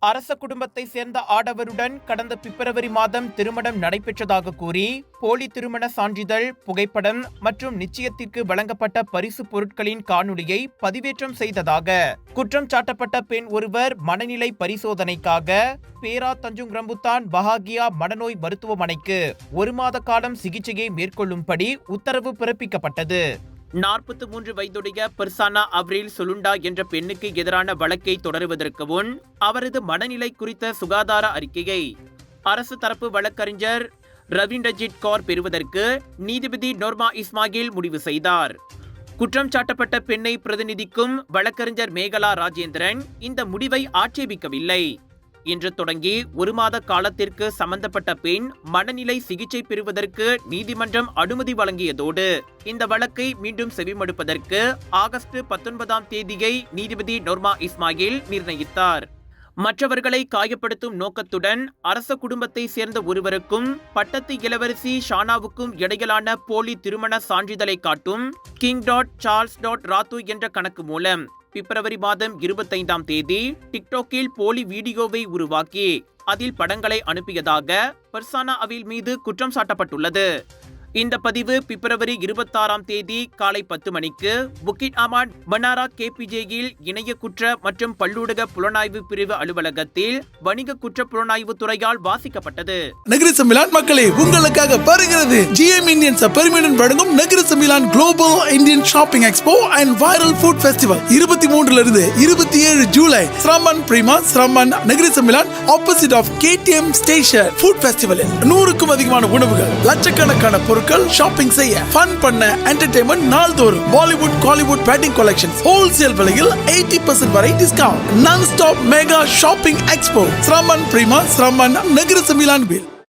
அரச குடும்பத்தை சேர்ந்த ஆடவருடன் கடந்த பிப்ரவரி மாதம் திருமணம் நடைபெற்றதாக கூறி போலி திருமண சான்றிதழ், புகைப்படம் மற்றும் நிச்சயத்திற்கு வழங்கப்பட்ட பரிசு பொருட்களின் காணொலியை பதிவேற்றம் செய்ததாக குற்றம் சாட்டப்பட்ட பெண் ஒருவர் மனநிலை பரிசோதனைக்காக பேரா தஞ்சுங் ரம்புத்தான் பஹாகியா மனநோய் மருத்துவமனைக்கு 1 மாத காலம் சிகிச்சையை மேற்கொள்ளும்படி உத்தரவு பிறப்பிக்கப்பட்டது. 43 வயதுடைய பர்சானா அவ்ரில் சொலுண்டா என்ற பெண்ணுக்கு எதிரான வழக்கை தொடருவதற்கு முன் அவரது மனநிலை குறித்த சுகாதார அறிக்கையை அரசு தரப்பு வழக்கறிஞர் ரவீண்டர்ஜித் கௌர் பெறுவதற்கு நீதிபதி நோர்மா இஸ்மாயில் முடிவு செய்தார். குற்றம் சாட்டப்பட்ட பெண்ணை பிரதிநிதிக்கும் வழக்கறிஞர் மேகலா ராஜேந்திரன் இந்த முடிவை ஆட்சேபிக்கவில்லை. இன்று தொடங்கி 1 மாத காலத்திற்கு சம்பந்தப்பட்ட பெண் மனநிலை சிகிச்சை பெறுவதற்கு நீதிமன்றம் அனுமதி வழங்கியதோடு இந்த வழக்கை மீண்டும் செவிமடுப்பதற்கு ஆகஸ்ட் 19ஆம் தேதியை நீதிபதி நோர்மா இஸ்மாயில் நிர்ணயித்தார். மற்றவர்களை காயப்படுத்தும் நோக்கத்துடன் அரச குடும்பத்தை சேர்ந்த ஒருவருக்கும் பட்டத்து இளவரசி ஷானாவுக்கும் இடையிலான போலி திருமண சான்றிதழை காட்டும் king.charles.ratu என்ற கணக்கு மூலம் பிப்ரவரி மாதம் 25ஆம் தேதி டிக்டாக்கில் போலி வீடியோவை உருவாக்கி அதில் படங்களை அனுப்பியதாக பர்சானா அவில் மீது குற்றம் சாட்டப்பட்டுள்ளது. இந்த பதிவு பிப்ரவரி 26ஆம் தேதி காலை 10 மணிக்கு புக்கிட் அமாட் மனாரா கேபிஜேயில் இணைய குற்ற மற்றும் பல்லூடக புலனாய்வு பிரிவு அலுவலகத்தில் வணிக குற்ற புலனாய்வு துறையால் வாசிக்கப்பட்டது. நகர மிலான் மக்களே, உங்களுக்காக வருகிறது GM Indians பெருமையுடன் வழங்கும் Nagara Milan global Indian shopping expo and viral food festival 23 இருந்து 27 ஜூலை ஸ்ரம்மன் பிரீமா ஸ்ரம்மன் Nagara Milan opposite of KTM station food ஃபெஸ்டிவலில் 100க்கும் அதிகமான உணவுகள், லட்சக்கணக்கான பொருட்கள் ஷாப்பிங் செய்ய, ஃபன் பண்ண, என்டர்டெயின்மெண்ட் நாள்தோறும் Bollywood Kollywood wedding collections wholesale விலையில் 80% வரை டிஸ்கவுண்ட். நான் ஸ்டாப் மெகா ஷாப்பிங் எக்ஸ்போ ஸ்ரம்மன் பிரீமா ஸ்ரம்மன் நகர மிலான்.